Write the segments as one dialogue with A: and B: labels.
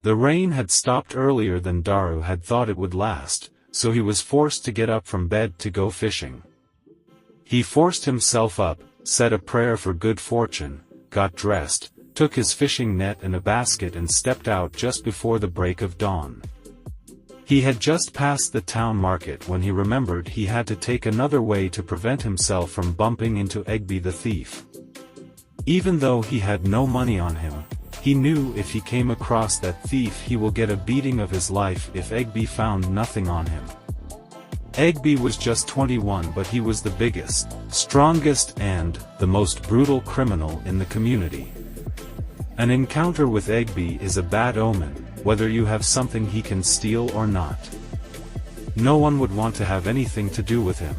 A: The rain had stopped earlier than Daru had thought it would last, so he was forced to get up from bed to go fishing. He forced himself up, said a prayer for good fortune, got dressed, took his fishing net and a basket and stepped out just before the break of dawn. He had just passed the town market when he remembered he had to take another way to prevent himself from bumping into Egby the thief. Even though he had no money on him, he knew if he came across that thief he will get a beating of his life if Egby found nothing on him. Egby was just 21, but he was the biggest, strongest and the most brutal criminal in the community. An encounter with Egby is a bad omen, whether you have something he can steal or not. No one would want to have anything to do with him.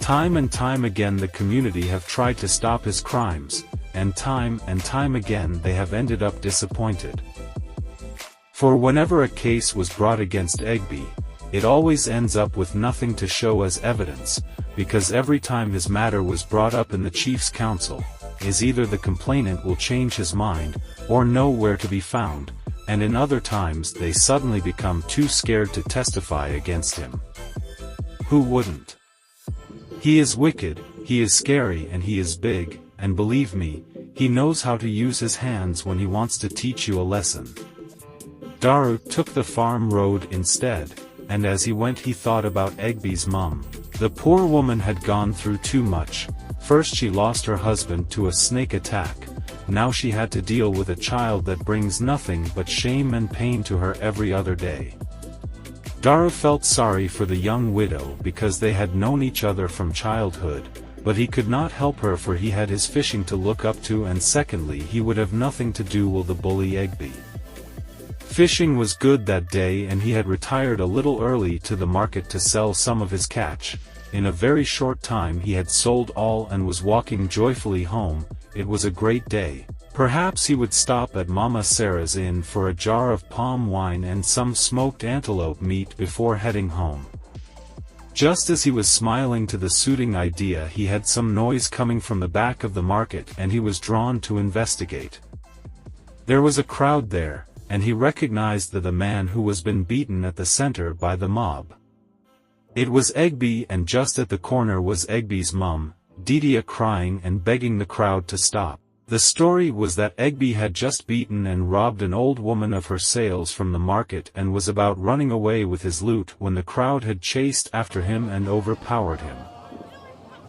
A: Time and time again the community have tried to stop his crimes, and time again they have ended up disappointed. For whenever a case was brought against Egby, it always ends up with nothing to show as evidence, because every time his matter was brought up in the chief's council, is either the complainant will change his mind, or know where to be found, and in other times they suddenly become too scared to testify against him. Who wouldn't? He is wicked, he is scary and he is big, and believe me, he knows how to use his hands when he wants to teach you a lesson. Daru took the farm road instead, and as he went he thought about Egby's mum. The poor woman had gone through too much. First she lost her husband to a snake attack, now she had to deal with a child that brings nothing but shame and pain to her every other day. Daru felt sorry for the young widow because they had known each other from childhood, but he could not help her for he had his fishing to look up to, and secondly he would have nothing to do with the bully Egby. Fishing was good that day and he had retired a little early to the market to sell some of his catch. In a very short time he had sold all and was walking joyfully home. It was a great day. Perhaps he would stop at Mama Sarah's inn for a jar of palm wine and some smoked antelope meat before heading home. Just as he was smiling to the suiting idea, he had some noise coming from the back of the market and he was drawn to investigate. There was a crowd there, and he recognized the man who was been beaten at the center by the mob. It was Egby, and just at the corner was Egby's mum, Didia, crying and begging the crowd to stop. The story was that Egby had just beaten and robbed an old woman of her sales from the market and was about running away with his loot when the crowd had chased after him and overpowered him.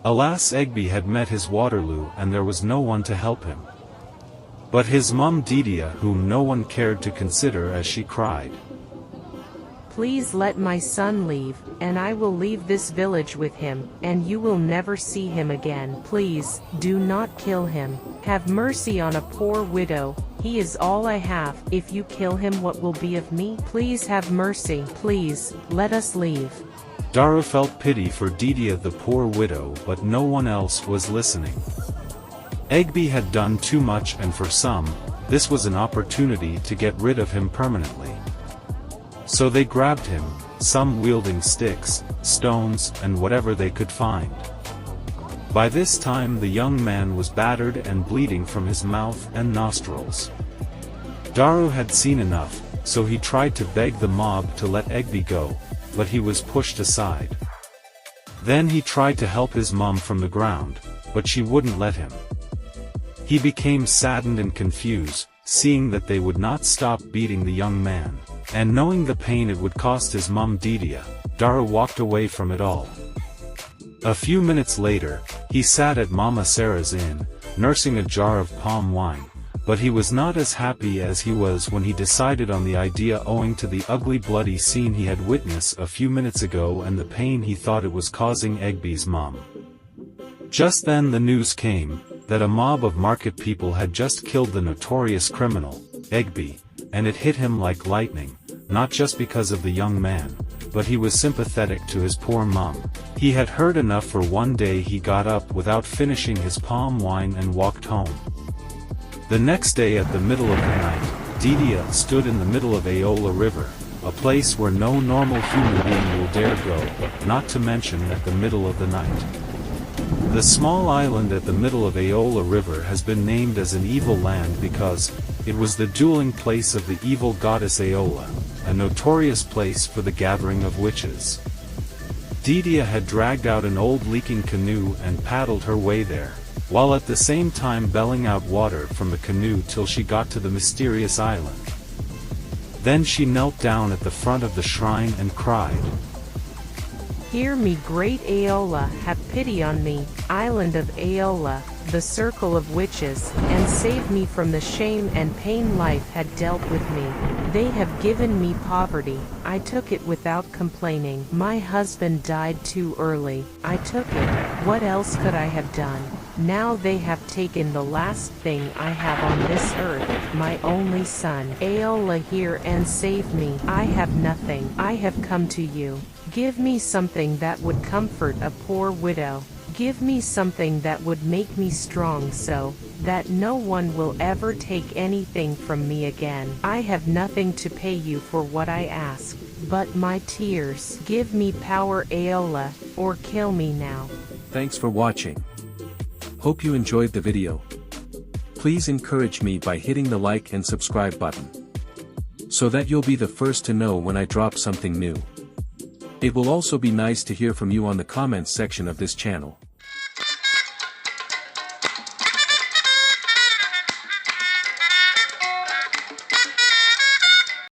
A: Alas, Egby had met his Waterloo and there was no one to help him. But his mum Didia, whom no one cared to consider, as she cried,
B: "Please let my son leave, and I will leave this village with him, and you will never see him again. Please, do not kill him. Have mercy on a poor widow, he is all I have. If you kill him, what will be of me? Please have mercy. Please, let us leave."
A: Daru felt pity for Didia the poor widow, but no one else was listening. Egby had done too much, and for some, this was an opportunity to get rid of him permanently. So they grabbed him, some wielding sticks, stones, and whatever they could find. By this time the young man was battered and bleeding from his mouth and nostrils. Daru had seen enough, so he tried to beg the mob to let Egby go, but he was pushed aside. Then he tried to help his mum from the ground, but she wouldn't let him. He became saddened and confused, seeing that they would not stop beating the young man, and knowing the pain it would cost his mum Didia. Daru walked away from it all. A few minutes later, he sat at Mama Sarah's inn, nursing a jar of palm wine, but he was not as happy as he was when he decided on the idea, owing to the ugly bloody scene he had witnessed a few minutes ago and the pain he thought it was causing Egby's mum. Just then the news came, that a mob of market people had just killed the notorious criminal, Egby, and it hit him like lightning, not just because of the young man, but he was sympathetic to his poor mum. He had heard enough. For one day he got up without finishing his palm wine and walked home. The next day at the middle of the night, Didia stood in the middle of Aola River, a place where no normal human being will dare go, not to mention at the middle of the night. The small island at the middle of Aola River has been named as an evil land because, It was the dueling place of the evil goddess Aola, a notorious place for the gathering of witches. Didia had dragged out an old leaking canoe and paddled her way there, while at the same time belling out water from the canoe till she got to the mysterious island. Then she knelt down at the front of the shrine and cried,
B: "Hear me, great Aola, have pity on me, island of Aola, the circle of witches, and save me from the shame and pain life had dealt with me. They have given me poverty, I took it without complaining. My husband died too early, I took it, what else could I have done? Now they have taken the last thing I have on this earth, my only son. Aola, hear and save me, I have nothing, I have come to you. Give me something that would comfort a poor widow. Give me something that would make me strong so that no one will ever take anything from me again. I have nothing to pay you for what I ask, but my tears. Give me power, Aola, or kill me now."
C: Thanks for watching. Hope you enjoyed the video. Please encourage me by hitting the like and subscribe button, so that you'll be the first to know when I drop something new. It will also be nice to hear from you on the comments section of this channel.